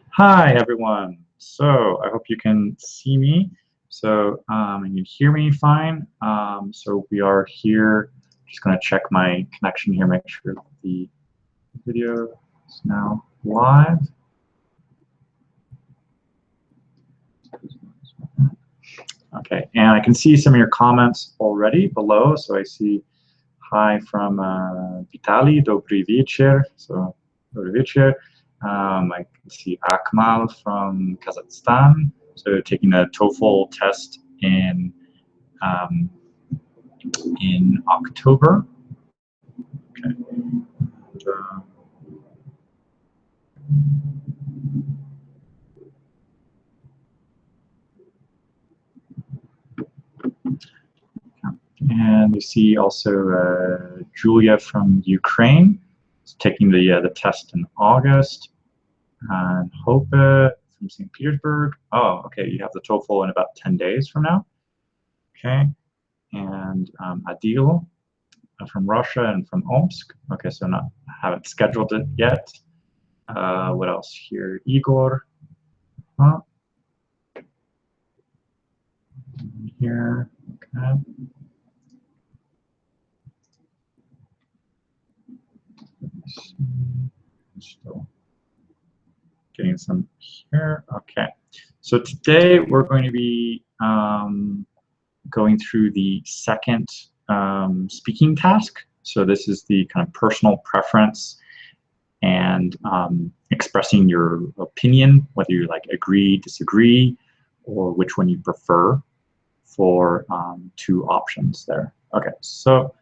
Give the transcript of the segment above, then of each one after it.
Hi, everyone. So I hope you can see me. So and you hear me fine. So we are here. Just going to check my connection here, make sure the video is now live. Okay, and I can see some of your comments already below. So I see hi from Vitali, Dobry вечер. So Dobry вечер. I can see Akmal from Kazakhstan, so taking a TOEFL test in October. Okay. And you see also Julia from Ukraine taking the test in August. And Hope from St. Petersburg. Oh, okay, you have the TOEFL in about 10 days from now. Okay, and Adil from Russia and from Omsk. Okay, so haven't scheduled it yet. What else here? Igor. Here. Okay. Still getting some here. Okay. So today we're going to be going through the second speaking task. So this is the kind of personal preference and expressing your opinion, whether you like agree, disagree, or which one you prefer for 2 options there. Okay, so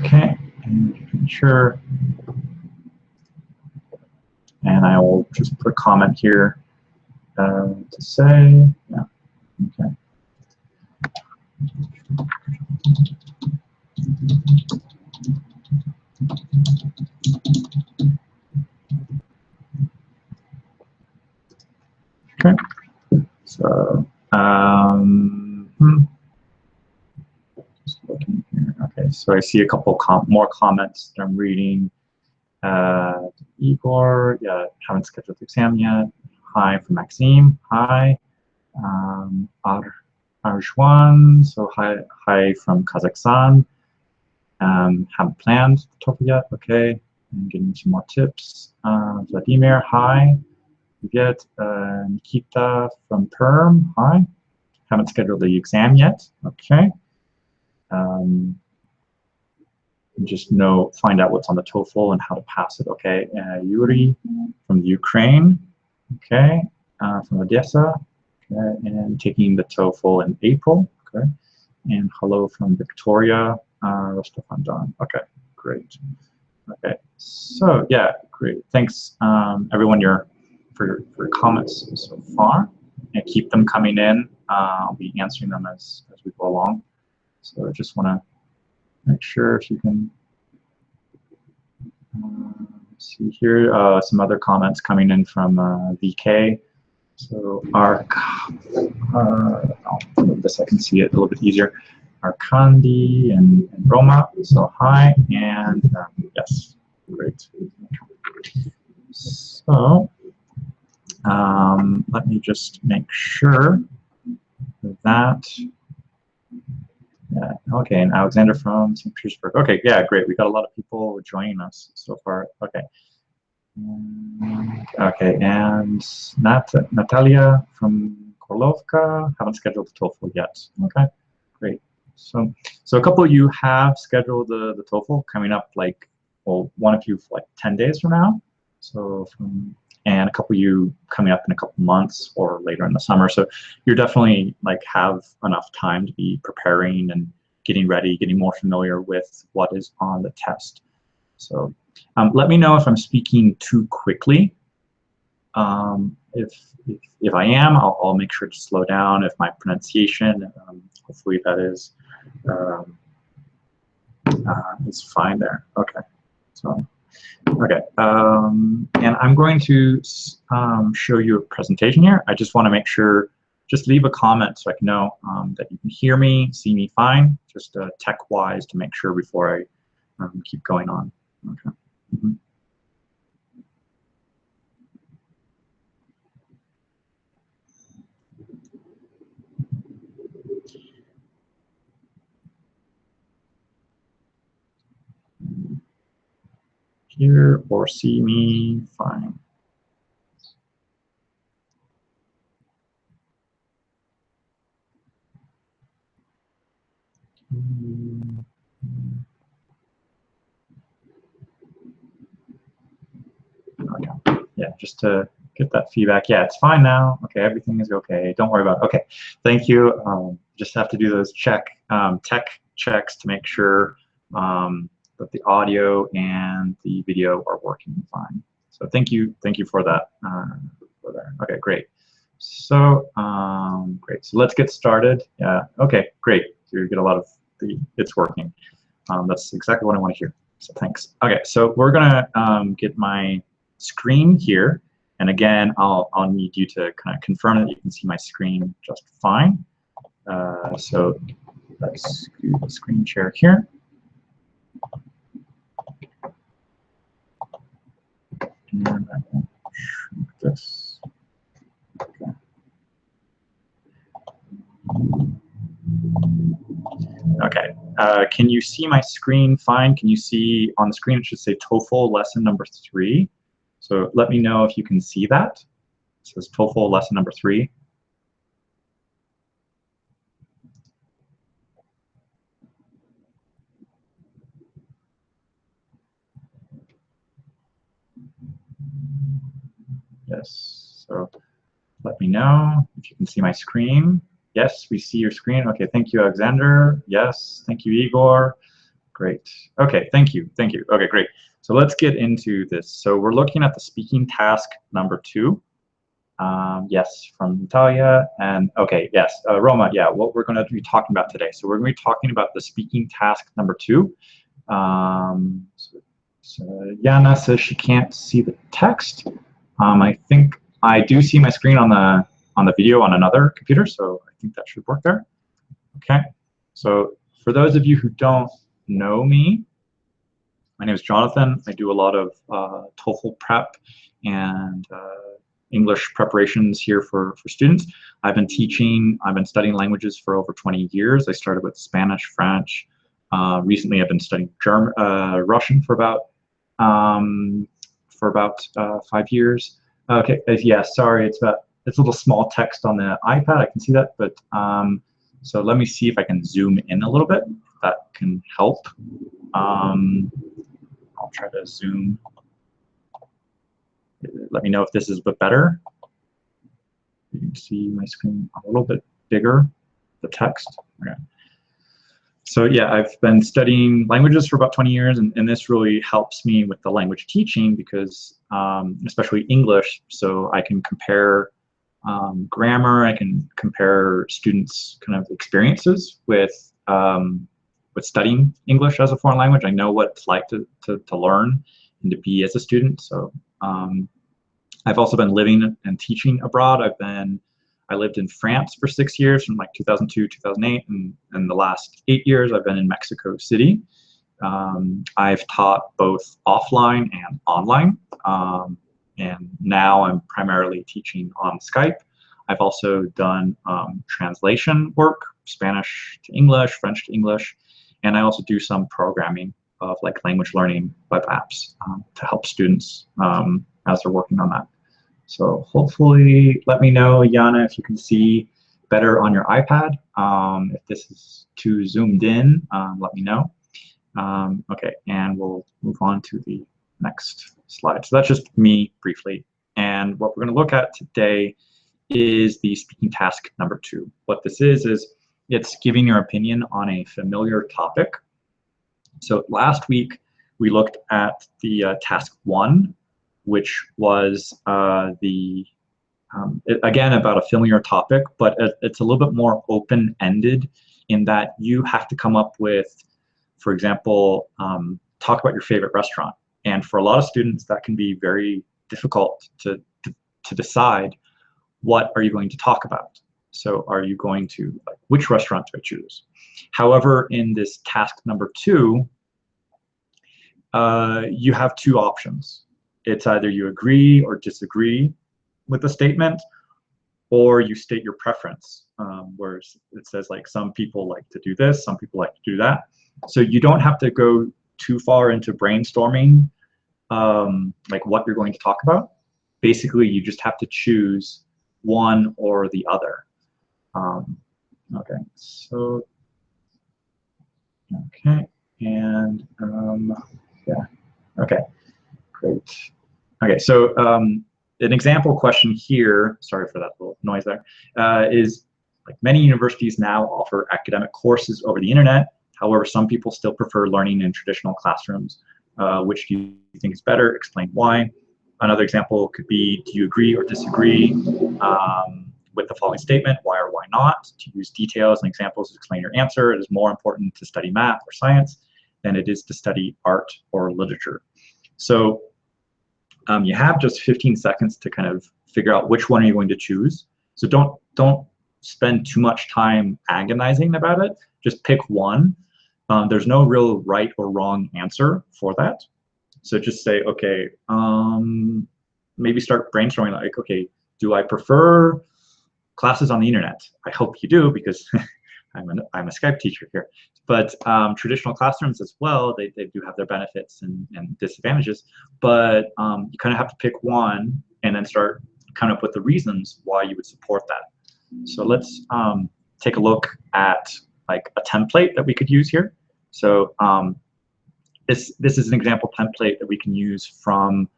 okay, sure. And I will just put a comment here to say, yeah, okay. Okay, so just looking here. Okay, so I see a couple more comments that I'm reading. Igor, yeah, haven't scheduled the exam yet. Hi from Maxime. Hi. Arjwan, so hi from Kazakhstan. Haven't planned TOEFL yet. Okay, I'm getting some more tips. Vladimir, hi. You get Nikita from Perm. Hi. Haven't scheduled the exam yet. Okay. Just find out what's on the TOEFL and how to pass it. Okay. Yuri from the Ukraine. Okay. From Odessa. Okay. And taking the TOEFL in April. Okay. And hello from Victoria, Rostov-on-Don. Okay. Great. Okay. So yeah, great. Thanks, everyone, for your comments so far, and keep them coming in. I'll be answering them as we go along. So I just want to make sure if you can see here some other comments coming in from VK. So this I can see it a little bit easier. Arkandi and Roma. So hi, and yes, great. So let me just make sure that. Yeah, okay, and Alexander from St. Petersburg. Okay, yeah, great. We got a lot of people joining us so far. Okay. Okay, and Natalia from Korlovka. Haven't scheduled the TOEFL yet. Okay, great. So a couple of you have scheduled the TOEFL coming up, like, well, one of you for like 10 days from now. So and a couple of you coming up in a couple months or later in the summer. So you're definitely like have enough time to be preparing and getting ready, getting more familiar with what is on the test. So let me know if I'm speaking too quickly. If I am, I'll make sure to slow down. If my pronunciation, hopefully that is fine there. Okay. So. Okay, and I'm going to show you a presentation here. I just want to make sure, just leave a comment so I can know that you can hear me, see me fine, just tech-wise to make sure before I keep going on. Okay. hear or see me fine? Okay. Yeah, just to get that feedback. Yeah, it's fine now. Okay, everything is okay. Don't worry about it. Okay, thank you. Just have to do those tech checks to make sure that the audio and the video are working fine. So thank you for that. Okay, great. So great. So let's get started. Yeah. Okay, great. So you get a lot of it's working. That's exactly what I want to hear. So thanks. Okay, so we're gonna get my screen here, and again, I'll need you to kind of confirm that you can see my screen just fine. So let's do the screen share here. And I will shrink this. Okay. Okay. Can you see my screen fine? Can you see on the screen? It should say TOEFL lesson number 3. So let me know if you can see that. It says TOEFL lesson number 3. Yes. So let me know if you can see my screen. Yes, we see your screen. Okay, thank you, Alexander. Yes, thank you, Igor. Great. Okay, thank you. Thank you. Okay, great. So let's get into this. So we're looking at the speaking task number 2. Yes, from Natalia. And okay, yes, Roma, yeah, what we're going to be talking about today. So we're going to be talking about the speaking task number 2. So Yana says she can't see the text. I think I do see my screen on the video on another computer, so I think that should work there. Okay, so for those of you who don't know me, my name is Jonathan. I do a lot of TOEFL prep and English preparations here for students. I've been studying languages for over 20 years. I started with Spanish, French. Recently, I've been studying Russian for about 5 years. Okay, yeah, sorry, it's a little small text on the iPad. I can see that, but so let me see if I can zoom in a little bit. That can help. I'll try to zoom. Let me know if this is a bit better. You can see my screen a little bit bigger, the text. Okay. So yeah, I've been studying languages for about 20 years, and this really helps me with the language teaching because, especially English, so I can compare grammar, I can compare students' kind of experiences with studying English as a foreign language. I know what it's like to learn and to be as a student. So I've also been living and teaching abroad. I lived in France for 6 years, from like 2002, 2008, and the last 8 years I've been in Mexico City. I've taught both offline and online, and now I'm primarily teaching on Skype. I've also done translation work, Spanish to English, French to English, and I also do some programming of like language learning web apps to help students as they're working on that. So hopefully, let me know, Yana, if you can see better on your iPad. If this is too zoomed in, let me know. Okay, and we'll move on to the next slide. So that's just me briefly. And what we're going to look at today is the speaking task number 2. What this is it's giving your opinion on a familiar topic. So last week, we looked at the task 1, which was again, about a familiar topic, but it's a little bit more open-ended in that you have to come up with, for example, talk about your favorite restaurant. And for a lot of students, that can be very difficult to decide what are you going to talk about. So are you going to, like, which restaurant do I choose? However, in this task number 2, you have 2 options. It's either you agree or disagree with the statement, or you state your preference, where it says like some people like to do this, some people like to do that. So you don't have to go too far into brainstorming like what you're going to talk about. Basically, you just have to choose one or the other. Okay, so, okay, and yeah, okay, great. Okay, so an example question here, sorry for that little noise there, is like many universities now offer academic courses over the internet. However, some people still prefer learning in traditional classrooms. Which do you think is better? Explain why. Another example could be, do you agree or disagree with the following statement? Why or why not? To use details and examples to explain your answer. It is more important to study math or science than it is to study art or literature. So you have just 15 seconds to kind of figure out which one are you going to choose. So don't spend too much time agonizing about it. Just pick one. There's no real right or wrong answer for that. So just say, okay, maybe start brainstorming like, okay, do I prefer classes on the internet? I hope you do, because I'm a Skype teacher here. But traditional classrooms as well, they do have their benefits and disadvantages. But you kind of have to pick one and then start coming up with the reasons why you would support that. So let's take a look at like a template that we could use here. So this is an example template that we can use from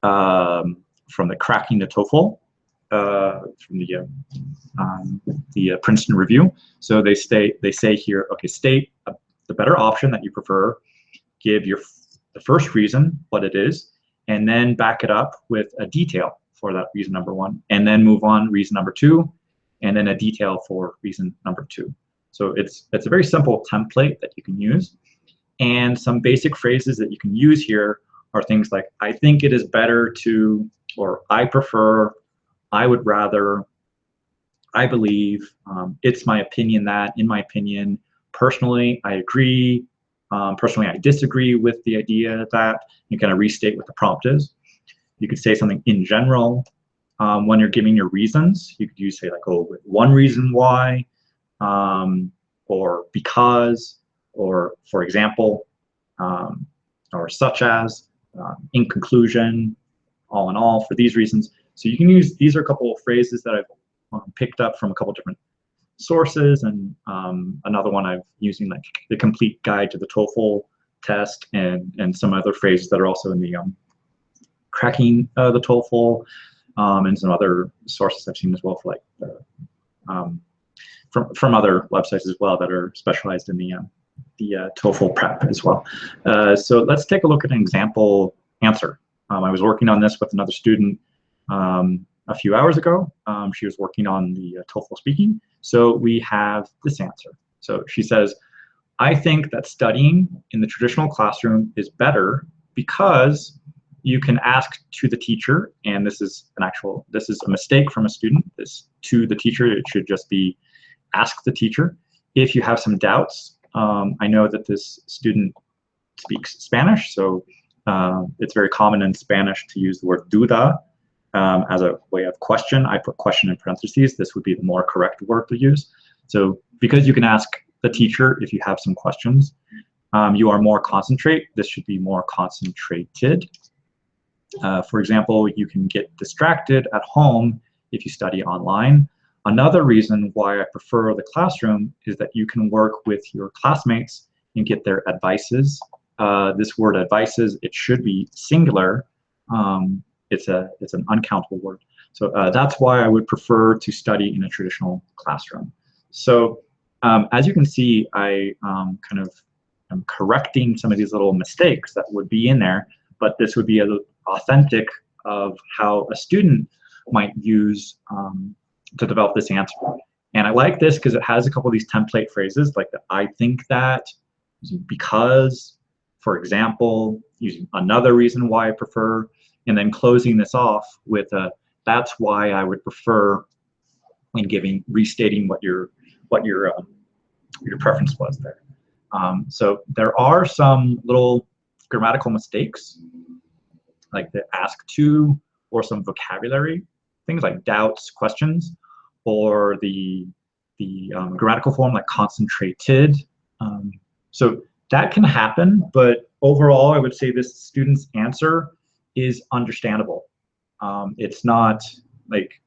the Cracking the TOEFL, from the Princeton Review. So they say here, okay, state the better option that you prefer, give the first reason what it is, and then back it up with a detail for that reason number one, and then move on reason number two, and then a detail for reason number two. So it's a very simple template that you can use. And some basic phrases that you can use here are things like, I think it is better to, or I prefer, I would rather, I believe, it's my opinion that, in my opinion, personally, I agree, personally, I disagree with the idea that. You kind of restate what the prompt is. You could say something in general. When you're giving your reasons, you could use, say, like, oh, one reason why, or because, or for example, or such as, in conclusion, all in all, for these reasons. So you can use, these are a couple of phrases that I've picked up from a couple different sources, and another one I've using like the complete guide to the TOEFL test, and some other phrases that are also in the cracking the TOEFL, and some other sources I've seen as well for like from other websites as well that are specialized in the TOEFL prep as well. So let's take a look at an example answer. I was working on this with another student a few hours ago. She was working on the TOEFL speaking. So we have this answer. So she says, I think that studying in the traditional classroom is better because you can ask to the teacher, and this is a mistake from a student. This to the teacher, it should just be ask the teacher. If you have some doubts, I know that this student speaks Spanish, so it's very common in Spanish to use the word duda as a way of question. I put question in parentheses. This would be the more correct word to use. So because you can ask the teacher if you have some questions, you are more concentrate. This should be more concentrated. For example, you can get distracted at home if you study online. Another reason why I prefer the classroom is that you can work with your classmates and get their advices. This word advices, it should be singular. It's an uncountable word. So that's why I would prefer to study in a traditional classroom. So as you can see, I kind of am correcting some of these little mistakes that would be in there, but this would be authentic of how a student might use to develop this answer. And I like this because it has a couple of these template phrases like the I think that, because, for example, using another reason why I prefer, and then closing this off with a that's why I would prefer, and restating what your preference was there. So there are some little grammatical mistakes like the ask to, or some vocabulary things like doubts, questions, or the grammatical form like concentrated. So that can happen, but overall, I would say this student's answer is understandable. It's not like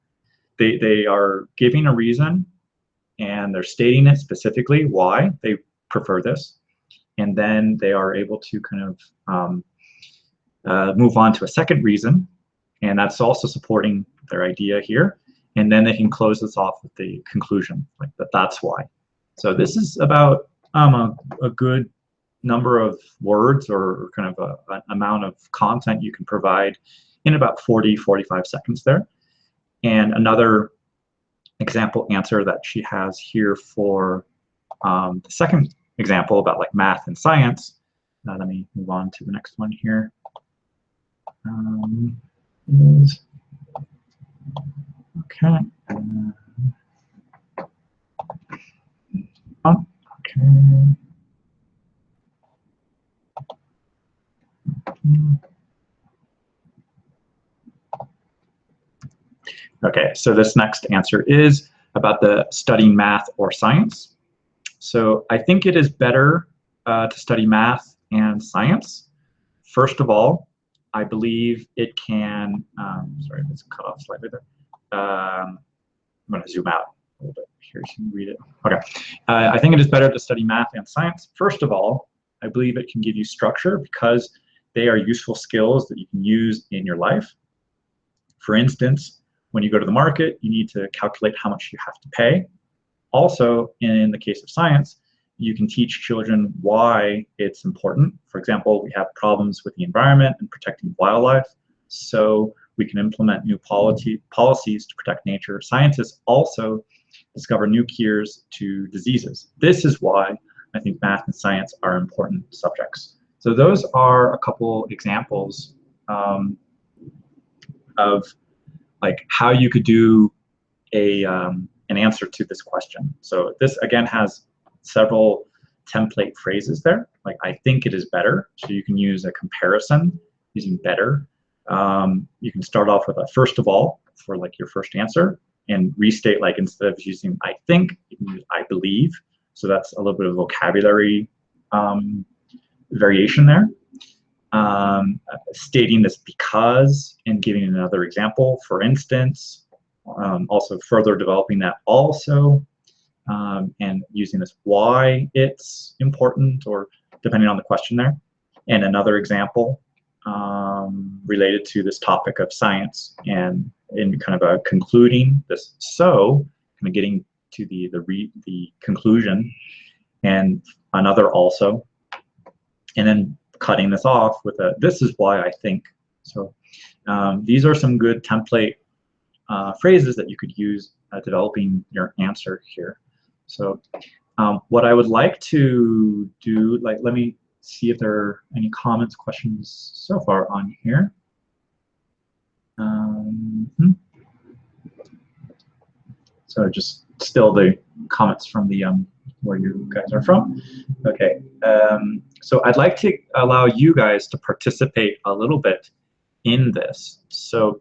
they are giving a reason and they're stating it specifically why they prefer this, and then they are able to kind of move on to a second reason, and that's also supporting their idea here, and then they can close this off with the conclusion, like that's why. So this is about a good number of words or kind of an amount of content you can provide in about 40-45 seconds there. And another example answer that she has here for the second example about like math and science. Let me move on to the next one here. Okay. Okay. Okay, so this next answer is about the studying math or science. So I think it is better to study math and science. First of all, I believe it can, sorry, let's cut off slightly there. I'm going to zoom out a little bit here so you can read it. Okay, I think it is better to study math and science. First of all, I believe it can give you structure because they are useful skills that you can use in your life. For instance, when you go to the market, you need to calculate how much you have to pay. Also, in the case of science, you can teach children why it's important. For example, we have problems with the environment and protecting wildlife, so we can implement new policies to protect nature. Scientists also discover new cures to diseases. This is why I think math and science are important subjects. So those are a couple examples of like how you could do an answer to this question. So this again has several template phrases there. Like I think it is better. So you can use a comparison using better. You can start off with a first of all for like your first answer and restate, like instead of using I think, you can use I believe. So that's a little bit of vocabulary variation there. Stating this because and giving another example, for instance, also further developing that also, and using this why it's important or depending on the question there, and another example related to this topic of science and in kind of a concluding this, so kind of getting to the conclusion, and another also, and then cutting this off with a this is why I think. So these are some good template phrases that you could use developing your answer here. So what I would like to do, like let me see if there are any comments, questions so far on here. So just still the comments from the where you guys are from. Okay, so I'd like to allow you guys to participate a little bit in this. So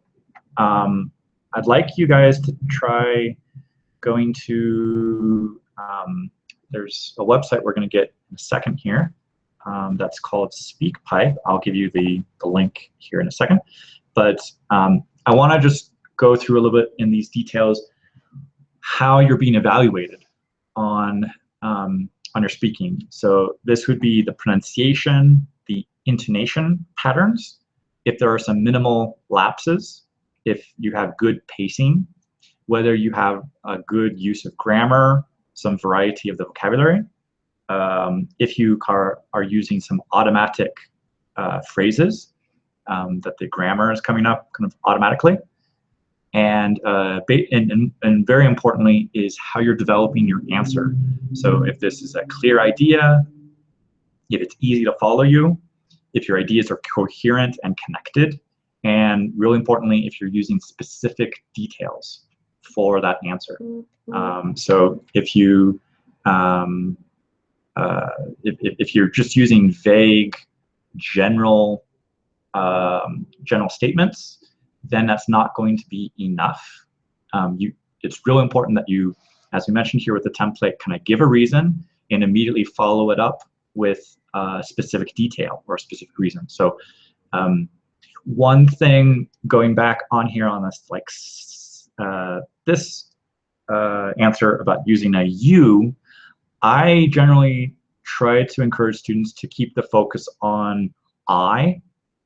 I'd like you guys to try going to, there's a website we're going to get in a second here that's called SpeakPipe. I'll give you the link here in a second. But I want to just go through a little bit in these details how you're being evaluated on your speaking. So this would be the pronunciation, the intonation patterns, if there are some minimal lapses, if you have good pacing, whether you have a good use of grammar, some variety of the vocabulary, if you are using some automatic phrases, that the grammar is coming up kind of automatically, and very importantly is how you're developing your answer. So if this is a clear idea, if it's easy to follow you, if your ideas are coherent and connected, and really importantly, if you're using specific details for that answer. So if you if you're just using vague general statements, then that's not going to be enough. It's real important that you, as we mentioned here with the template, kind of give a reason and immediately follow it up with specific detail or a specific reason. So one thing going back on here on this, like this answer about using a you, I generally try to encourage students to keep the focus on I,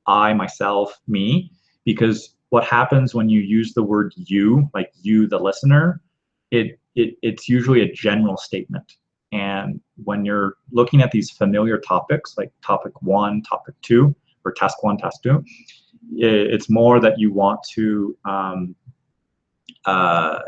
myself, me, because what happens when you use the word you, like you, the listener, it's usually a general statement. And when you're looking at these familiar topics, like topic 1, topic 2, or task 1, task 2, it's more that you want to kind of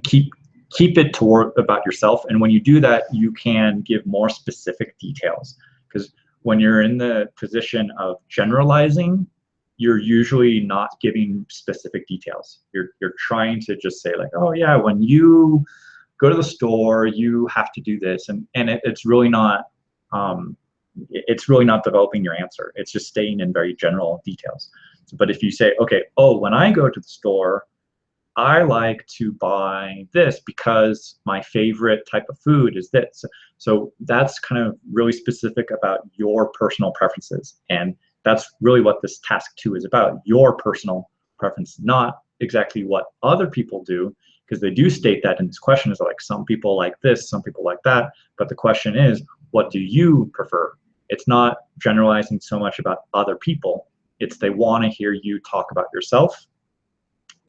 keep it toward about yourself. And when you do that, you can give more specific details. Because when you're in the position of generalizing, you're usually not giving specific details. You're trying to just say like, oh yeah, when you go to the store, you have to do this, and it's really not developing your answer. It's just staying in very general details. But if you say, okay, oh, when I go to the store, I like to buy this because my favorite type of food is this. So that's kind of really specific about your personal preferences. And that's really what this task 2 is about, your personal preference, not exactly what other people do, because they do state that in this question is like some people like this, some people like that. But the question is, what do you prefer? It's not generalizing so much about other people. It's they want to hear you talk about yourself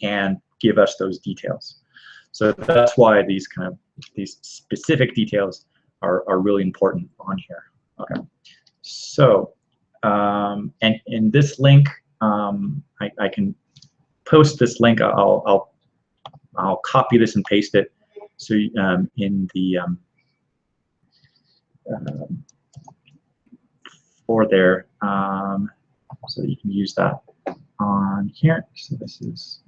and give us those details. So that's why these specific details are really important on here. Okay. So and in this link, I can post this link. I'll copy this and paste it. So in the for there, so you can use that on here. So this is.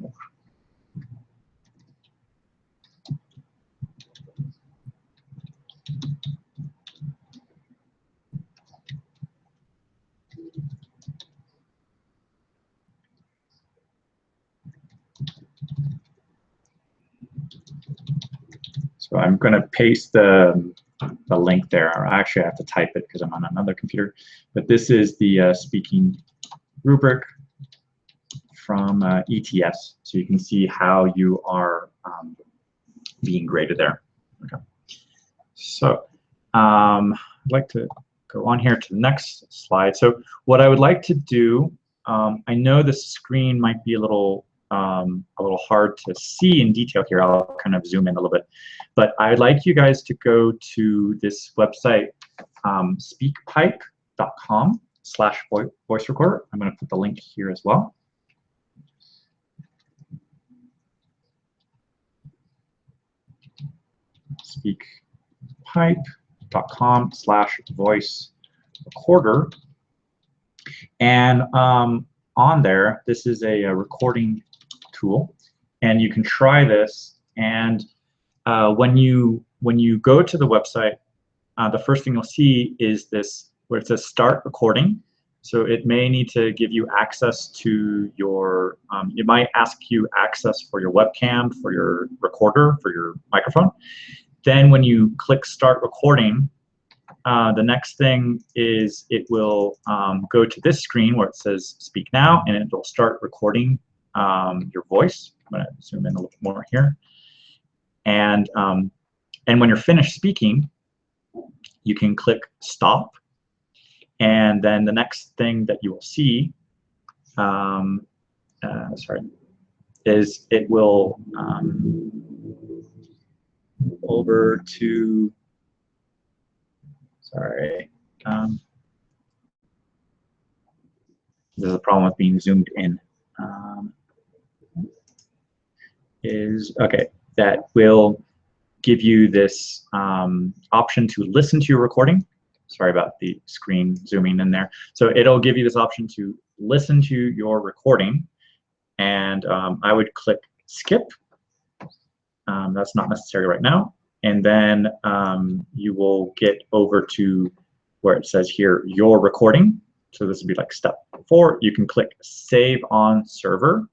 So I'm going to paste the link there. Or actually, I have to type it because I'm on another computer. But this is the speaking rubric from ETS. So you can see how you are being graded there. Okay. So I'd like to go on here to the next slide. So what I would like to do, I know the screen might be a little hard to see in detail here. I'll kind of zoom in a little bit. But I'd like you guys to go to this website, speakpipe.com/voice recorder. I'm going to put the link here as well. speakpipe.com/voice recorder. And on there, this is a recording tool, and you can try this. And when you go to the website, the first thing you'll see is this where it says start recording. So it may need to give you access to your, it might ask you access for your webcam, for your recorder, for your microphone. Then when you click start recording, the next thing is it will go to this screen where it says speak now, and it will start recording your voice. I'm going to zoom in a little more here. And when you're finished speaking, you can click stop. And then the next thing that you will see, is it will over to, there's a problem with being zoomed in. That will give you this option to listen to your recording. Sorry about the screen zooming in there. So it'll give you this option to listen to your recording, and I would click skip. That's not necessary right now. And then you will get over to where it says here, your recording. So this would be like step 4. You can click save on server.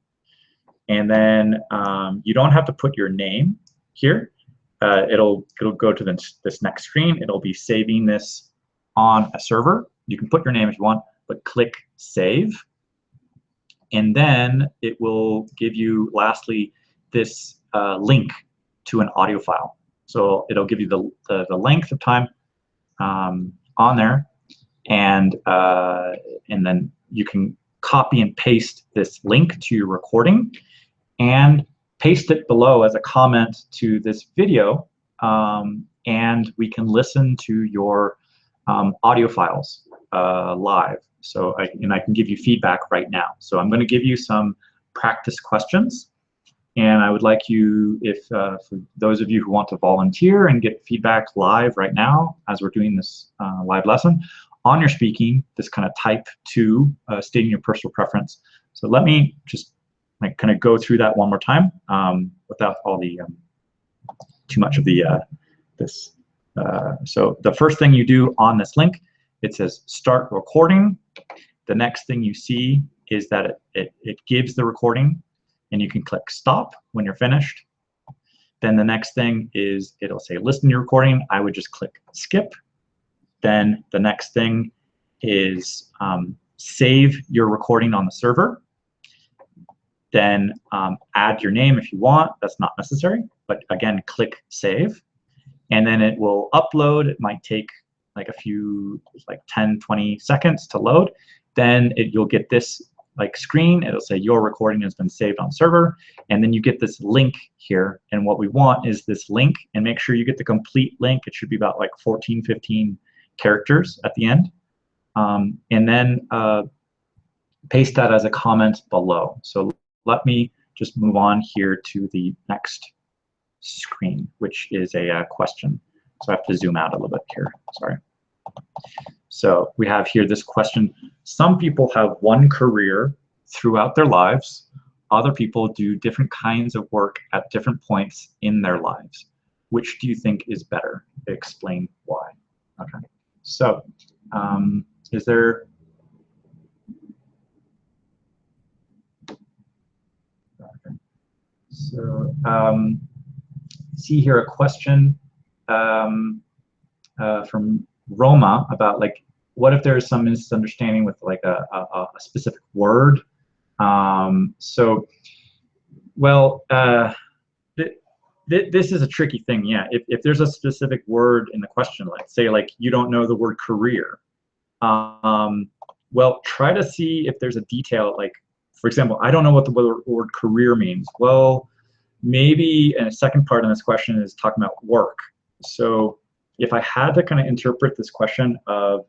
And then you don't have to put your name here, it'll go to this next screen. It'll be saving this on a server. You can put your name if you want, but click Save. And then it will give you, lastly, this link to an audio file. So it'll give you the length of time on there, and then you can copy and paste this link to your recording and paste it below as a comment to this video, and we can listen to your audio files live. So I can give you feedback right now. So I'm going to give you some practice questions, and I would like you, if for those of you who want to volunteer and get feedback live right now as we're doing this live lesson, on your speaking, just kind of type 2, stating your personal preference. So let me just kind of go through that one more time without all the too much of the this. So the first thing you do on this link, it says start recording. The next thing you see is that it gives the recording, and you can click stop when you're finished. Then the next thing is it'll say listen to your recording. I would just click skip. Then the next thing is save your recording on the server. Then add your name if you want. That's not necessary, but again, click save. And then it will upload. It might take like a few, like 10, 20 seconds to load. Then you'll get this screen. It'll say your recording has been saved on server. And then you get this link here. And what we want is this link, and make sure you get the complete link. It should be about 14, 15 characters at the end. And then paste that as a comment below. So let me just move on here to the next screen, which is a question. So I have to zoom out a little bit here, sorry. So we have here this question. Some people have one career throughout their lives. Other people do different kinds of work at different points in their lives. Which do you think is better? Explain why. Okay. So is there... Okay. So see here a question from Roma about what if there's some misunderstanding with a specific word. So well, this is a tricky thing. Yeah, if there's a specific word in the question, let's say you don't know the word career, well, try to see if there's a detail. For example, I don't know what the word career means. Well, maybe a second part of this question is talking about work. So if I had to kind of interpret this question of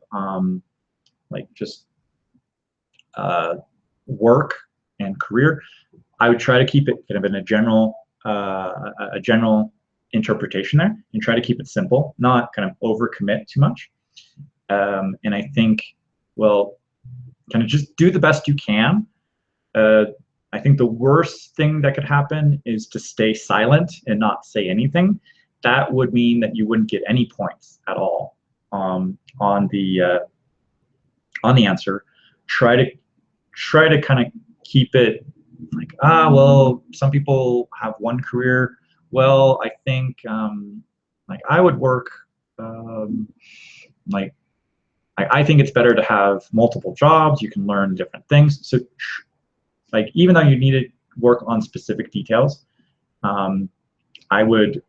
just work and career, I would try to keep it kind of in a general interpretation there, and try to keep it simple, not kind of overcommit too much. And I think, well, kind of just do the best you can. I think the worst thing that could happen is to stay silent and not say anything. That would mean that you wouldn't get any points at all on the answer. Try to kind of keep it well, some people have one career. Well, I think I would work I think it's better to have multiple jobs. You can learn different things. So even though you need to work on specific details, I would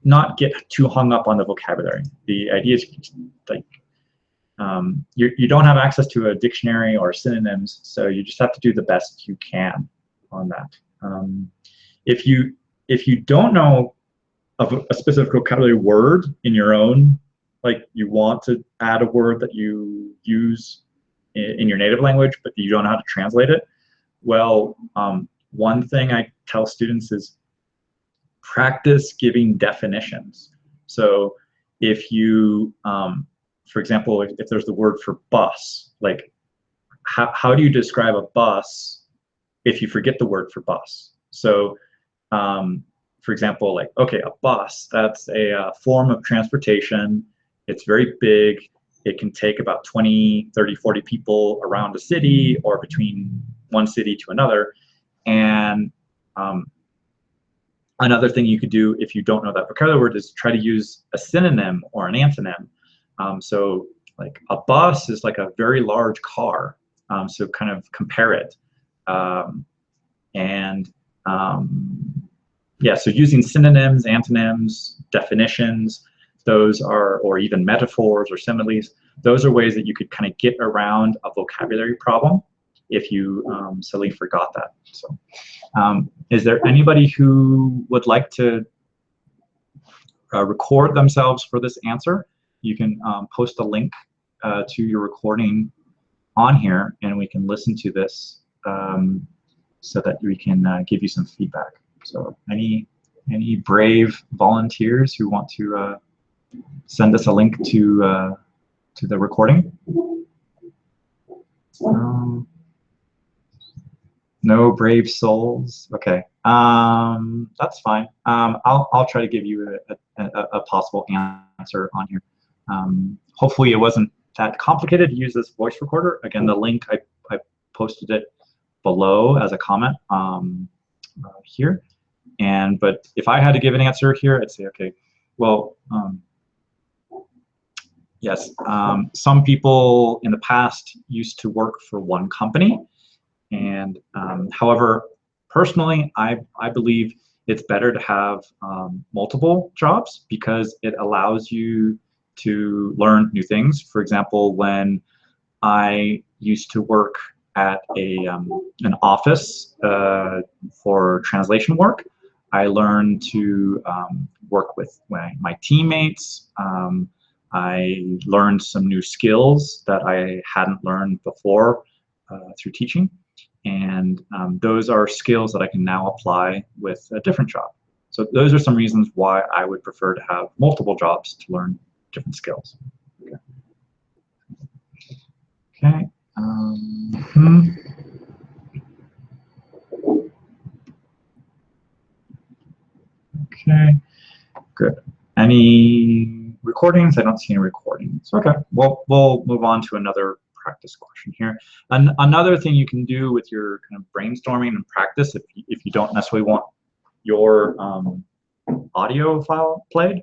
not get too hung up on the vocabulary. The idea is you don't have access to a dictionary or synonyms, so you just have to do the best you can on that. If you don't know of a specific vocabulary word in your own, you want to add a word that you use in your native language, but you don't know how to translate it, well, one thing I tell students is practice giving definitions. So if you, for example, if there's the word for bus, how do you describe a bus if you forget the word for bus? So for example, okay, a bus, that's a form of transportation. It's very big. It can take about 20, 30, 40 people around a city or between one city to another. And Another thing you could do if you don't know that vocabulary word is try to use a synonym or an antonym. So like a bus is like a very large car. So kind of compare it. Yeah, so using synonyms, antonyms, definitions, those are, or even metaphors or similes, those are ways that you could kind of get around a vocabulary problem if you suddenly forgot that. So is there anybody who would like to record themselves for this answer? You can post a link to your recording on here, and we can listen to this so that we can give you some feedback. So any brave volunteers who want to send us a link to the recording? No brave souls. Okay, that's fine. I'll try to give you a possible answer on here. Hopefully, it wasn't that complicated to use this voice recorder. Again, the link I posted it below as a comment here. But if I had to give an answer here, I'd say, okay, well, yes, some people in the past used to work for one company. And however, personally, I believe it's better to have multiple jobs because it allows you to learn new things. For example, when I used to work at an office for translation work, I learned to work with my teammates. I learned some new skills that I hadn't learned before through teaching. And those are skills that I can now apply with a different job. So those are some reasons why I would prefer to have multiple jobs to learn different skills. Okay. Okay, good. Any recordings? I don't see any recordings. Okay, well, we'll move on to another practice question here. Another thing you can do with your kind of brainstorming and practice, if you don't necessarily want your audio file played,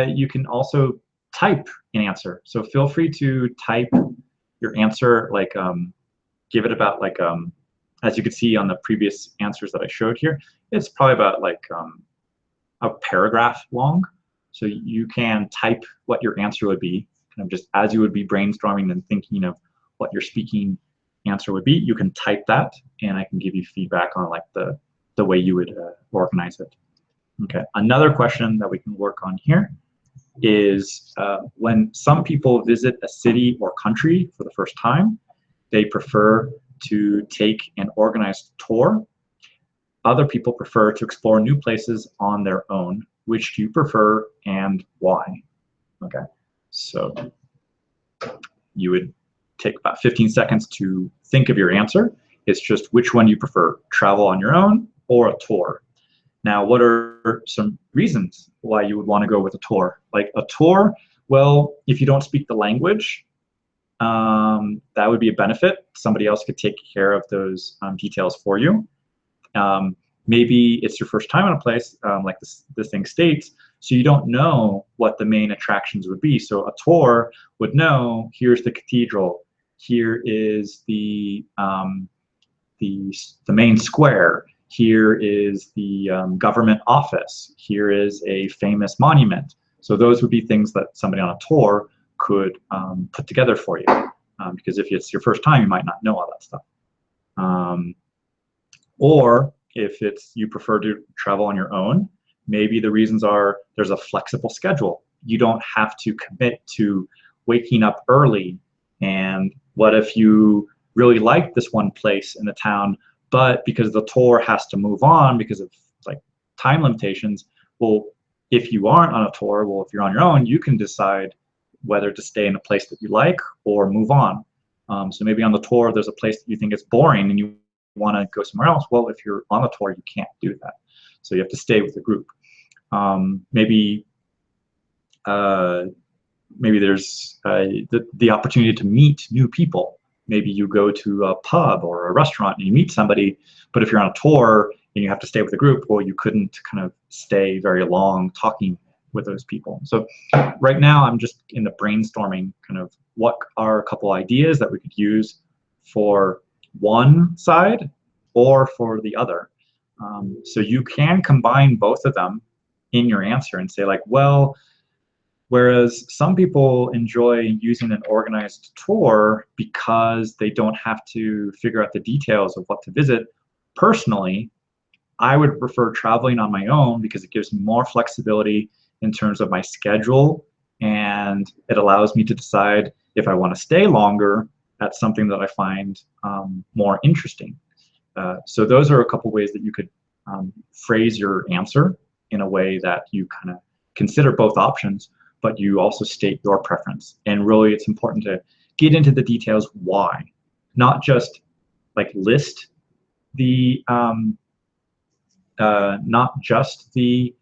you can also type an answer. So feel free to type your answer, like give it about like, as you can see on the previous answers that I showed here, it's probably about like a paragraph long. So you can type what your answer would be, kind of just as you would be brainstorming and thinking of what your speaking answer would be. You can type that, and I can give you feedback on like the way you would organize it. Okay, another question that we can work on here is when some people visit a city or country for the first time, they prefer to take an organized tour. Other people prefer to explore new places on their own. Which do you prefer and why? Okay, so you would take about 15 seconds to think of your answer. It's just which one you prefer, travel on your own or a tour. Now, what are some reasons why you would want to go with a tour? Like a tour, well, if you don't speak the language, that would be a benefit. Somebody else could take care of those details for you. Maybe it's your first time in a place, like this thing states, so you don't know what the main attractions would be. So a tour would know, here's the cathedral, here is the main square, here is the government office, here is a famous monument. So those would be things that somebody on a tour could put together for you. Because if it's your first time, you might not know all that stuff. Or if you prefer to travel on your own, maybe the reasons are there's a flexible schedule. You don't have to commit to waking up early. And what if you really like this one place in the town, but because the tour has to move on because of like time limitations, well, if you aren't on a tour, well, if you're on your own, you can decide whether to stay in a place that you like or move on. So maybe on the tour, there's a place that you think is boring and you want to go somewhere else. Well, if you're on a tour, you can't do that. So you have to stay with the group. Maybe there's the opportunity to meet new people. Maybe you go to a pub or a restaurant and you meet somebody, but if you're on a tour, and you have to stay with the group, well, you couldn't kind of stay very long talking with those people. So right now I'm just in the brainstorming kind of what are a couple ideas that we could use for one side or for the other. So you can combine both of them in your answer and say like, well, whereas some people enjoy using an organized tour because they don't have to figure out the details of what to visit, personally, I would prefer traveling on my own because it gives me more flexibility in terms of my schedule, and it allows me to decide if I want to stay longer at something that I find more interesting. So those are a couple ways that you could phrase your answer in a way that you kind of consider both options, but you also state your preference. And really, it's important to get into the details why, not just like list the not just the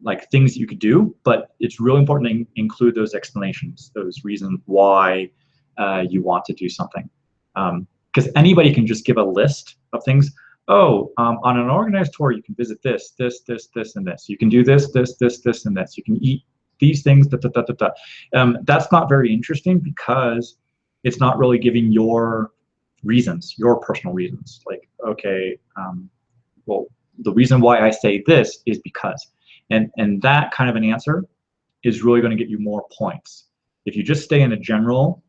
like things that you could do, but it's really important to include those explanations, those reasons why you want to do something. Because anybody can just give a list of things. Oh, on an organized tour, you can visit this, this, this, this, and this. You can do this, this, this, this, and this. You can eat these things, da, da, da, da, da. That's not very interesting because it's not really giving your reasons, your personal reasons. Like, okay, well, the reason why I say this is because. And that kind of an answer is really going to get you more points. If you just stay in a general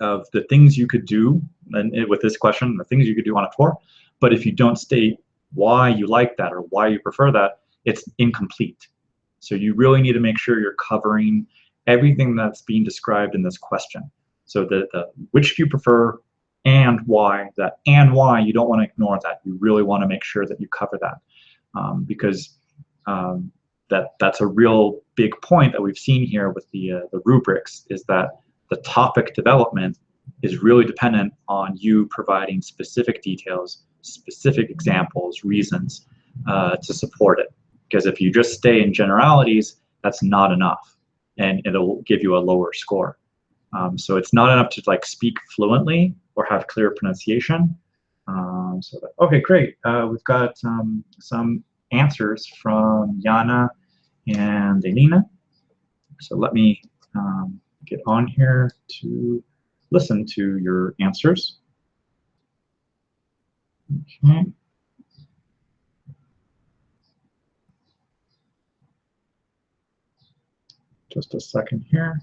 of the things you could do, and with this question, the things you could do on a tour, but if you don't state why you like that or why you prefer that, it's incomplete. So you really need to make sure you're covering everything that's being described in this question. So the which do you prefer and why, that and why, you don't want to ignore that. You really want to make sure that you cover that, because that's a real big point that we've seen here with the rubrics, is that the topic development is really dependent on you providing specific details, specific examples, reasons to support it. Because if you just stay in generalities, that's not enough, and it'll give you a lower score. So it's not enough to like speak fluently or have clear pronunciation. Okay, great. We've got some answers from Yana and Elena. So let me get on here to listen to your answers. Okay. Just a second here.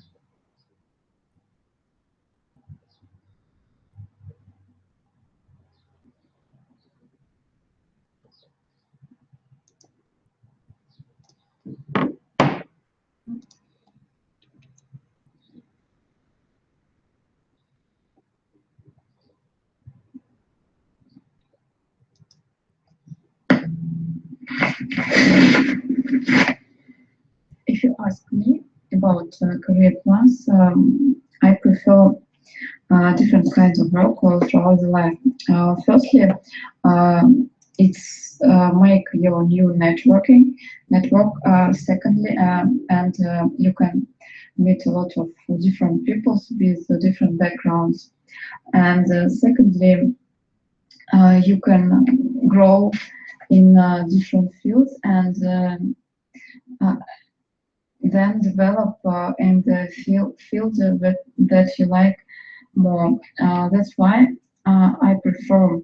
If you ask me about career plans, I prefer different kinds of work throughout the life. Firstly, it's make your new network. Secondly, and you can meet a lot of different people with different backgrounds. And secondly, you can grow in different fields and then develop in the field that you like more. That's why I prefer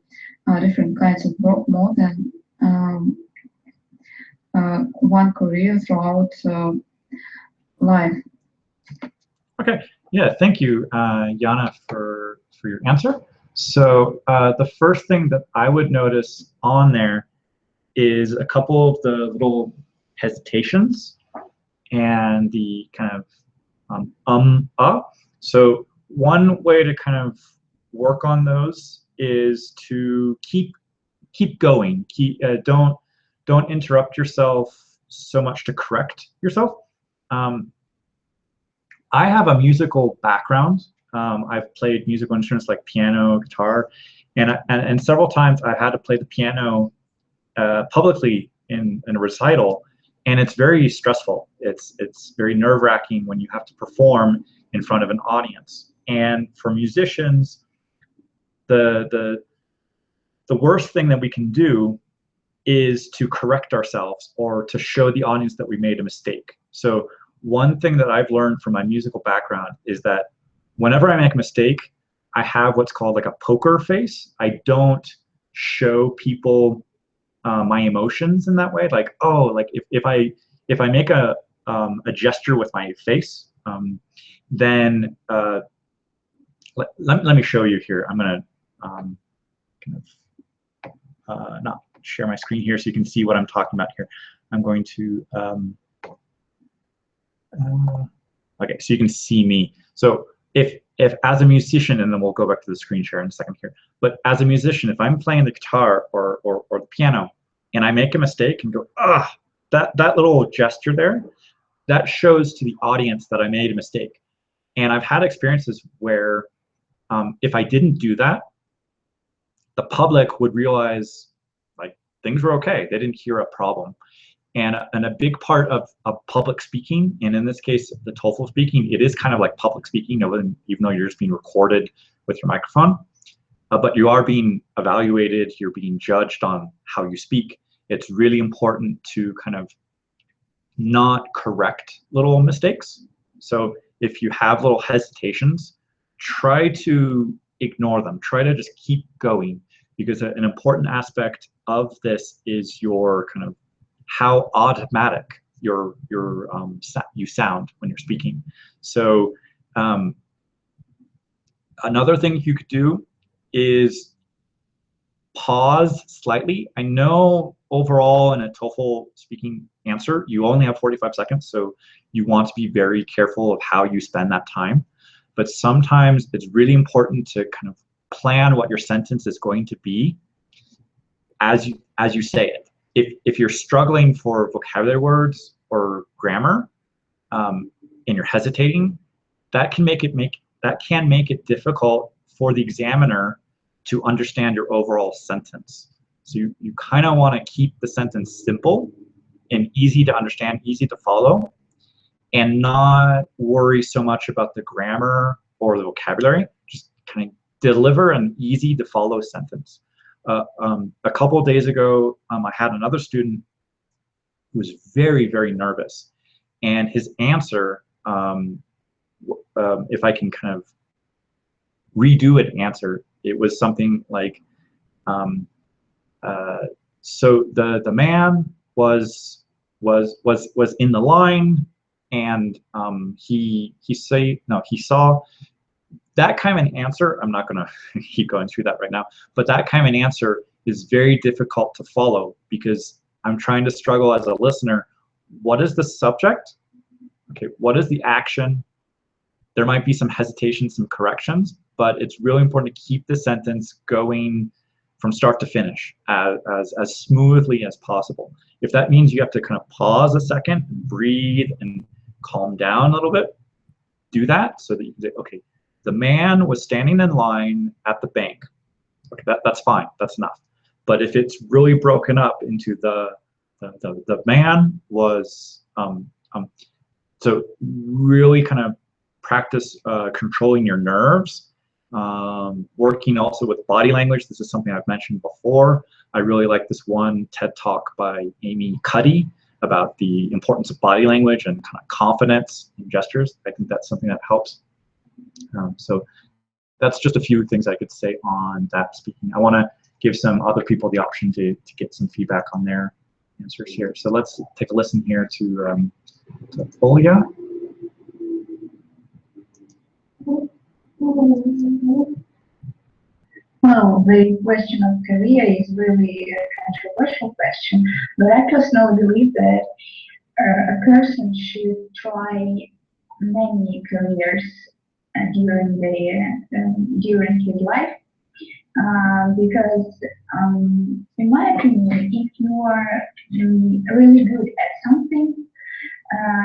different kinds of work more than one career throughout life. Okay, yeah, thank you, Yana, for your answer. So the first thing that I would notice on there is a couple of the little hesitations and the kind of So one way to kind of work on those is to keep going. Don't interrupt yourself so much to correct yourself. I have a musical background. I've played musical instruments like piano, guitar, and several times I had to play the piano publicly in a recital, and it's very stressful. It's very nerve-wracking when you have to perform in front of an audience. And for musicians, the the worst thing that we can do is to correct ourselves or to show the audience that we made a mistake. So one thing that I've learned from my musical background is that whenever I make a mistake, I have what's called like a poker face. I don't show people my emotions in that way. Like, oh, like if I make a gesture with my face, then let me show you here. I'm gonna kind of not share my screen here so you can see what I'm talking about here. I'm going to okay, so you can see me. So if as a musician, and then we'll go back to the screen share in a second here, but as a musician, if I'm playing the guitar or the piano and I make a mistake and go, ah, that little gesture there, that shows to the audience that I made a mistake. And I've had experiences where if I didn't do that, the public would realize like things were okay. They didn't hear a problem. And a big part of public speaking, and in this case, the TOEFL speaking, it is kind of like public speaking, even though you're just being recorded with your microphone. But you are being evaluated, you're being judged on how you speak. It's really important to kind of not correct little mistakes. So if you have little hesitations, try to ignore them. Try to just keep going, because an important aspect of this is your kind of how automatic you sound when you're speaking. So another thing you could do is pause slightly. I know overall in a TOEFL speaking answer, you only have 45 seconds, so you want to be very careful of how you spend that time. But sometimes it's really important to kind of plan what your sentence is going to be as you say it. If you're struggling for vocabulary words or grammar, and you're hesitating, that can make it difficult for the examiner to understand your overall sentence. So you kind of want to keep the sentence simple and easy to understand, easy to follow, and not worry so much about the grammar or the vocabulary. Just kind of deliver an easy to follow sentence. A couple of days ago, I had another student who was very, very nervous, and his answer, if I can kind of redo an answer, it was something like, so the man was in the line, and he saw. That kind of an answer, I'm not going to keep going through that right now, but that kind of an answer is very difficult to follow, because I'm trying to struggle as a listener. What is the subject? Okay, what is the action? There might be some hesitation, some corrections, but it's really important to keep the sentence going from start to finish as smoothly as possible. If that means you have to kind of pause a second, breathe, and calm down a little bit, do that so that you say, okay, the man was standing in line at the bank. Okay, that's fine, that's enough. But if it's really broken up into the man was, so really kind of practice controlling your nerves, working also with body language. This is something I've mentioned before. I really like this one TED Talk by Amy Cuddy about the importance of body language and kind of confidence in gestures. I think that's something that helps. So that's just a few things I could say on that speaking. I want to give some other people the option to get some feedback on their answers here. So let's take a listen here to Folia. Well, the question of career is really a controversial question, but I personally believe that a person should try many careers during his life, because in my opinion, if you are really good at something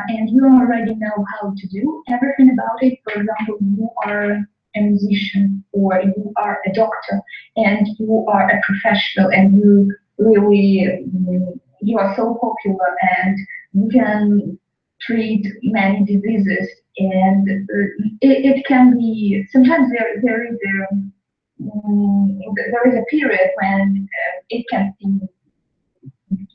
and you already know how to do everything about it, for example, you are a musician or you are a doctor and you are a professional and you are so popular and you can treat many diseases, and it can be sometimes there is there is a period when it can seem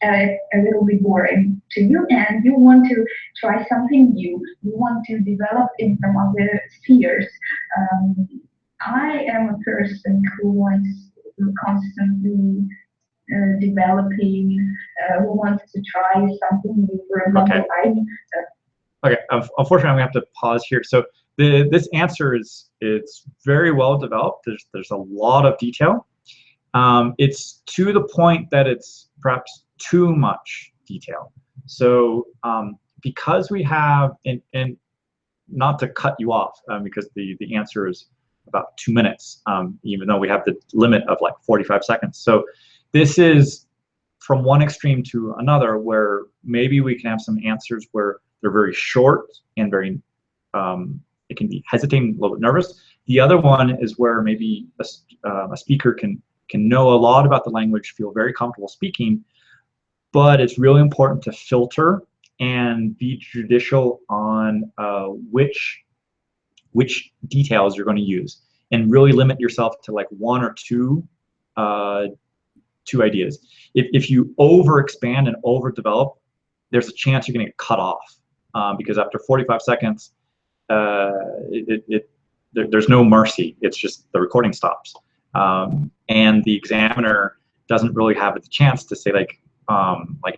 a little bit boring to you, and you want to try something new. You want to develop in some other spheres. I am a person who wants to constantly developing, who wants to try something new. For example, Okay, unfortunately, I'm gonna have to pause here. So this answer it's very well developed. There's a lot of detail. It's to the point that it's perhaps too much detail. So because we have, and not to cut you off, because the answer is about 2 minutes, even though we have the limit of like 45 seconds. So this is from one extreme to another, where maybe we can have some answers where they're very short and very, it can be hesitating, a little bit nervous. The other one is where maybe a speaker can know a lot about the language, feel very comfortable speaking, but it's really important to filter and be judicial on which details you're going to use, and really limit yourself to like one or two ideas. If you over expand and overdevelop, there's a chance you're going to get cut off, because after 45 seconds, there's no mercy. It's just the recording stops, and the examiner doesn't really have the chance to say like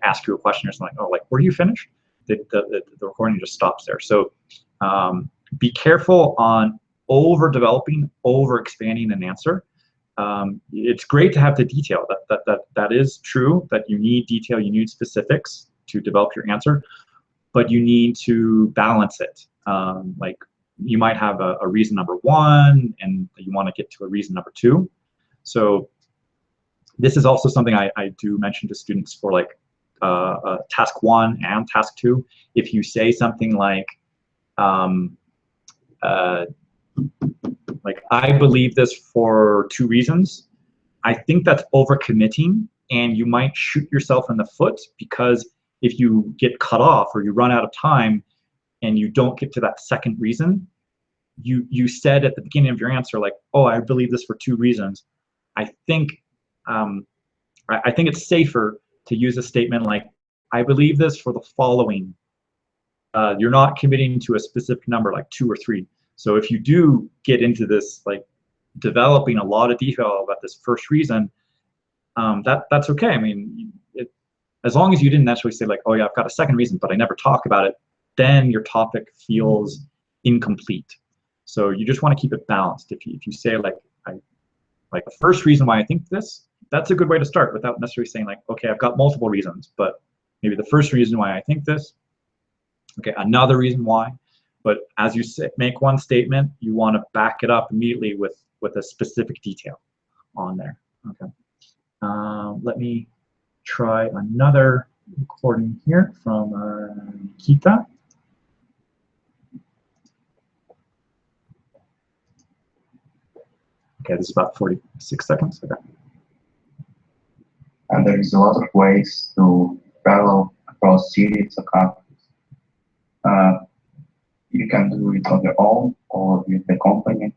ask you a question or something like, oh, like, were you finished? The recording just stops there. So be careful on overdeveloping, over expanding an answer. It's great to have the detail. That is true, that you need detail, you need specifics to develop your answer, but you need to balance it. Like you might have a reason number one and you want to get to a reason number two. So this is also something I do mention to students for like task 1 and task 2. If you say something like I believe this for 2 reasons, I think that's overcommitting, and you might shoot yourself in the foot, because if you get cut off or you run out of time and you don't get to that second reason, you said at the beginning of your answer like, oh, I believe this for 2 reasons. I think it's safer to use a statement like, I believe this for the following. You're not committing to a specific number like 2 or 3. So if you do get into this like developing a lot of detail about this first reason, that's okay. I mean, as long as you didn't actually say like, oh yeah, I've got a second reason, but I never talk about it, then your topic feels incomplete. So you just want to keep it balanced. If you say like the first reason why I think this, that's a good way to start without necessarily saying like, okay, I've got multiple reasons, but maybe the first reason why I think this, okay, another reason why. But as you make one statement, you want to back it up immediately with a specific detail on there. Okay. Let me try another recording here from Nikita. Okay, this is about 46 seconds. Okay. And there is a lot of ways to travel across cities or countries. You can do it on your own or with the company.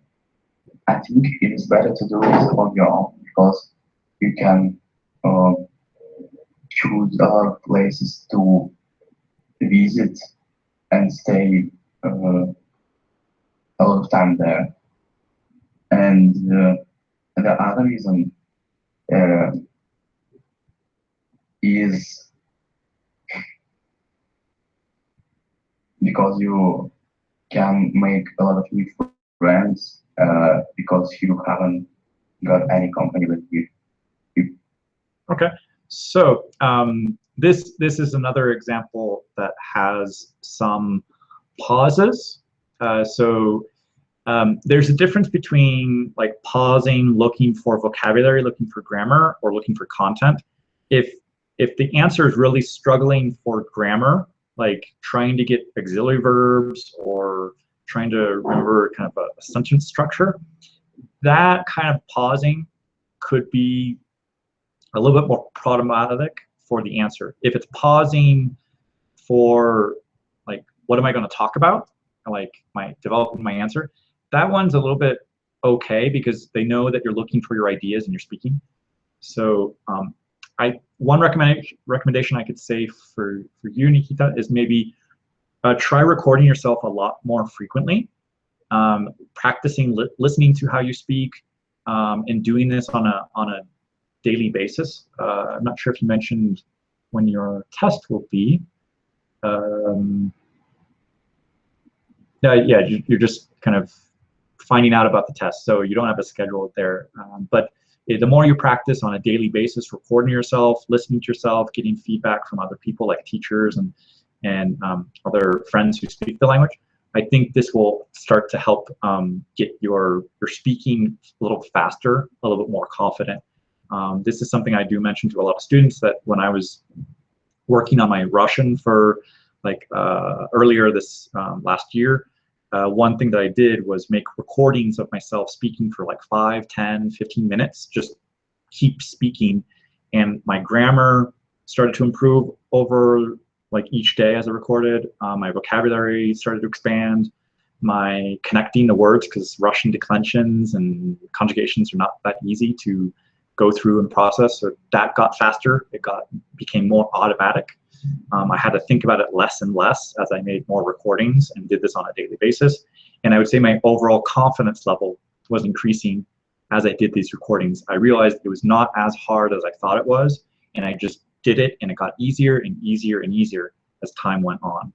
I think it is better to do it on your own, because you can choose other places to visit and stay a lot of time there. And the other reason is because you can make a lot of new friends, because you haven't got any company with you. Okay, so this is another example that has some pauses. There's a difference between like pausing, looking for vocabulary, looking for grammar, or looking for content. If the answer is really struggling for grammar, like trying to get auxiliary verbs or trying to remember kind of a sentence structure, that kind of pausing could be a little bit more problematic for the answer. If it's pausing for like, what am I going to talk about, like developing my answer, that one's a little bit okay because they know that you're looking for your ideas and you're speaking. So one recommendation I could say for you, Nikita, is maybe try recording yourself a lot more frequently, practicing listening to how you speak, and doing this on a daily basis. I'm not sure if you mentioned when your test will be. Yeah, you're just kind of finding out about the test, so you don't have a schedule there. But the more you practice on a daily basis, recording yourself, listening to yourself, getting feedback from other people like teachers and other friends who speak the language, I think this will start to help get your speaking a little faster, a little bit more confident. This is something I do mention to a lot of students, that when I was working on my Russian for earlier this last year, one thing that I did was make recordings of myself speaking for like 5, 10, 15 minutes, just keep speaking, and my grammar started to improve over like each day as I recorded. My vocabulary started to expand, my connecting the words, because Russian declensions and conjugations are not that easy to go through and process, so that got faster. It became more automatic. I had to think about it less and less as I made more recordings and did this on a daily basis. And I would say my overall confidence level was increasing as I did these recordings. I realized it was not as hard as I thought it was, and I just did it, and it got easier and easier and easier as time went on.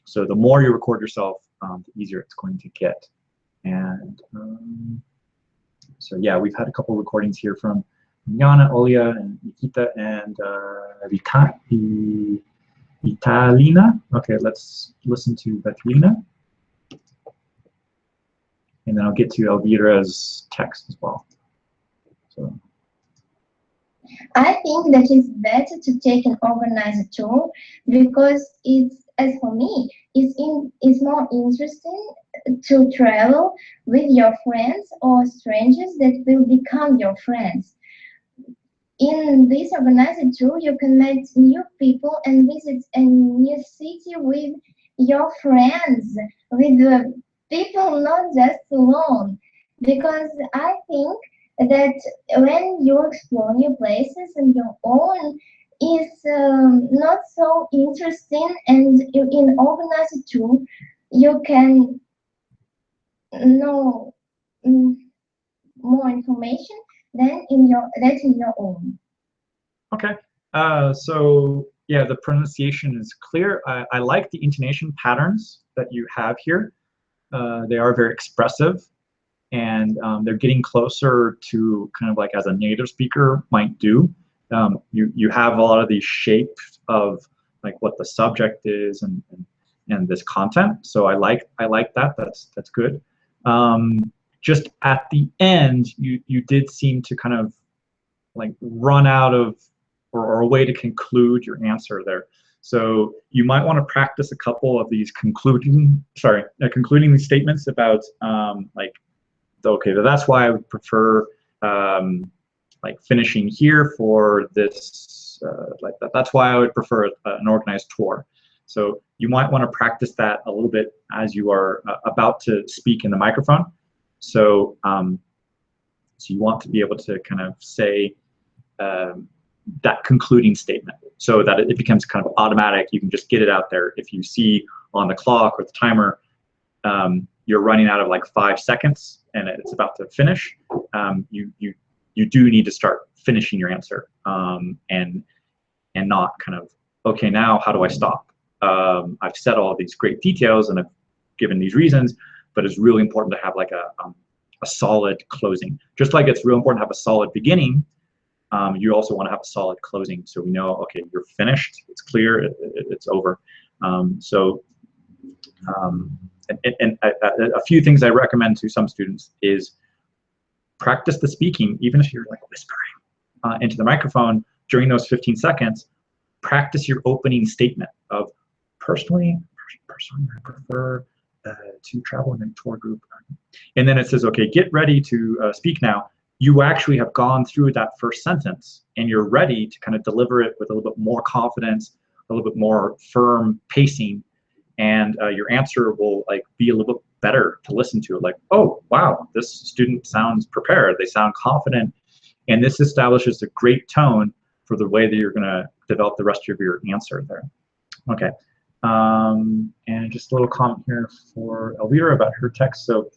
So the more you record yourself, the easier it's going to get. And so yeah, we've had a couple of recordings here from Yana, Olia, and Nikita, and Vitalina. Okay, let's listen to Vitalina. And then I'll get to Elvira's text as well. So. I think that it's better to take an organizer tour because it's, as for me, it's more interesting to travel with your friends or strangers that will become your friends. In this organizer tour, you can meet new people and visit a new city with your friends, with the people, not just alone. Because I think that when you explore new places on your own is not so interesting, and in organizer tour you can know more information than in your own. Okay, so yeah, the pronunciation is clear. I like the intonation patterns that you have here. They are very expressive, and they're getting closer to kind of like as a native speaker might do. You have a lot of these shapes of like what the subject is and this content. So I like that. That's good. Just at the end, you did seem to kind of like run out of or a way to conclude your answer there. So you might want to practice a couple of these concluding these statements about like, okay, that's why I would prefer like finishing here for this, like that. That's why I would prefer an organized tour. So you might want to practice that a little bit as you are about to speak in the microphone. So, so you want to be able to kind of say that concluding statement so that it becomes kind of automatic. You can just get it out there. If you see on the clock or the timer, you're running out of like 5 seconds and it's about to finish, you do need to start finishing your answer, and not kind of, okay, now how do I stop? I've said all these great details and I've given these reasons, but it's really important to have like a solid closing. Just like it's real important to have a solid beginning, you also want to have a solid closing, so we know, okay, you're finished, it's clear, it's over. And a few things I recommend to some students is practice the speaking, even if you're like whispering into the microphone during those 15 seconds. Practice your opening statement of personally I prefer to travel in a tour group. And then it says, okay, get ready to speak now. You actually have gone through that first sentence and you're ready to kind of deliver it with a little bit more confidence, a little bit more firm pacing, and your answer will like be a little bit better to listen to. Like, oh, wow, this student sounds prepared. They sound confident. And this establishes a great tone for the way that you're going to develop the rest of your answer there. Okay. And just a little comment here for Elvira about her text. So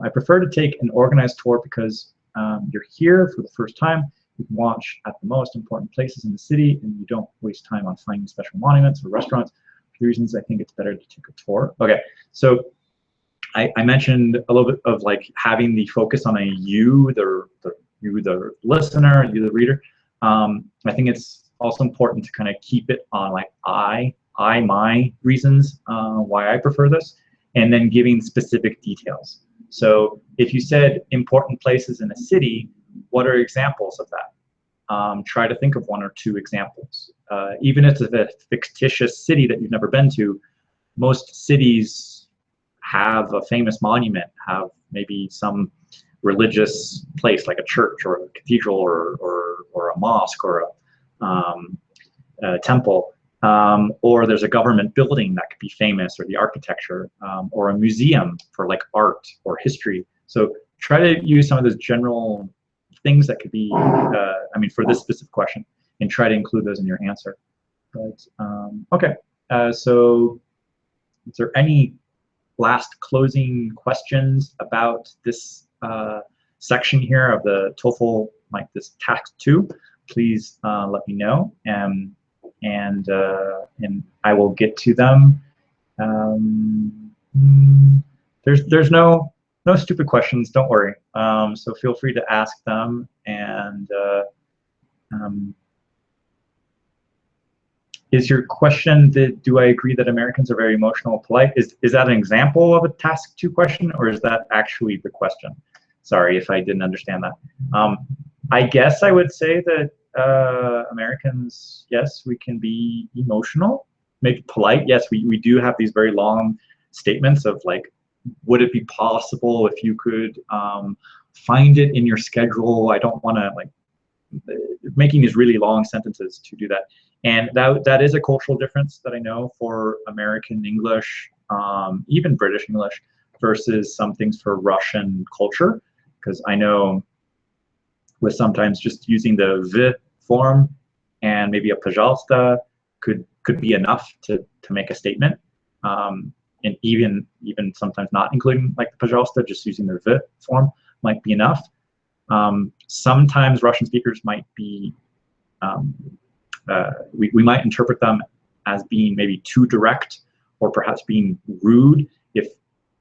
I prefer to take an organized tour because you're here for the first time. You can watch at the most important places in the city, and you don't waste time on finding special monuments or restaurants. For the reasons I think it's better to take a tour. Okay, so I mentioned a little bit of like having the focus on a you, the listener, you, the reader. I think it's also important to kind of keep it on like my reasons why I prefer this, and then giving specific details. So if you said important places in a city, what are examples of that? Try to think of one or two examples. Even if it's a fictitious city that you've never been to, most cities have a famous monument, have maybe some religious place like a church or a cathedral or a mosque or a temple. Or there's a government building that could be famous, or the architecture, or a museum for like art or history. So try to use some of those general things that could be, I mean, for this specific question, and try to include those in your answer. But, okay, so is there any last closing questions about this section here of the TOEFL, like this task 2? Please let me know. And I will get to them. There's no stupid questions, don't worry. So feel free to ask them. And is your question that, do I agree that Americans are very emotional and polite? Is that an example of a task 2 question, or is that actually the question? Sorry if I didn't understand that. I guess I would say that Americans, yes, we can be emotional, maybe polite. Yes, we do have these very long statements of like, would it be possible if you could find it in your schedule? I don't want to like making these really long sentences to do that. And that is a cultural difference that I know for American English, even British English, versus some things for Russian culture, because I know with sometimes just using the v form and maybe a пожалуйста could be enough to make a statement, and even sometimes not including like the пожалуйста, just using the v form might be enough. Sometimes Russian speakers might be, we might interpret them as being maybe too direct, or perhaps being rude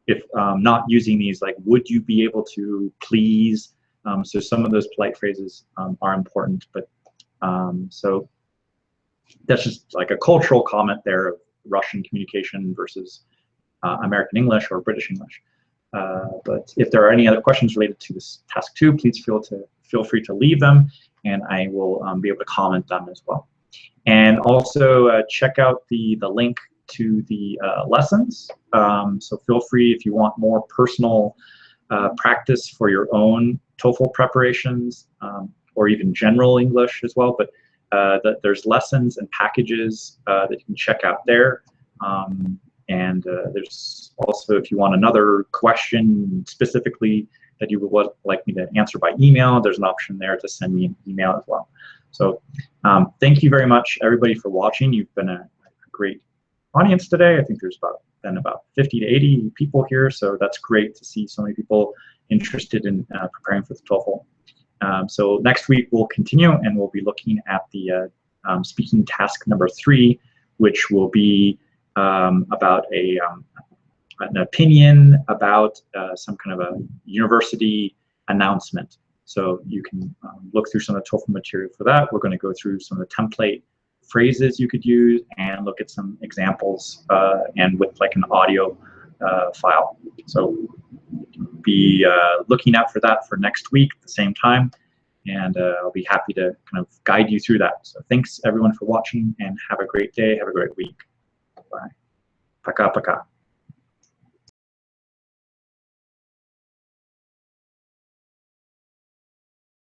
if not using these like, would you be able to please. So some of those polite phrases are important, but so that's just like a cultural comment there of Russian communication versus American English or British English. But if there are any other questions related to this task 2, please feel free to leave them, and I will be able to comment them as well. And also check out the link to the lessons. So feel free, if you want more personal practice for your own TOEFL preparations, or even general English as well, but there's lessons and packages that you can check out there. And there's also, if you want another question specifically that you would like me to answer by email, there's an option there to send me an email as well. So thank you very much, everybody, for watching. You've been a great audience today. I think there's been about 50 to 80 people here, so that's great to see so many people interested in preparing for the TOEFL. So next week we'll continue, and we'll be looking at the speaking task number 3, which will be about an opinion about some kind of a university announcement. So you can look through some of the TOEFL material for that. We're going to go through some of the template phrases you could use and look at some examples, and with like an audio file. So be looking out for that for next week at the same time, and I'll be happy to kind of guide you through that. So thanks everyone for watching, and have a great day, have a great week. Bye. Пока-пока.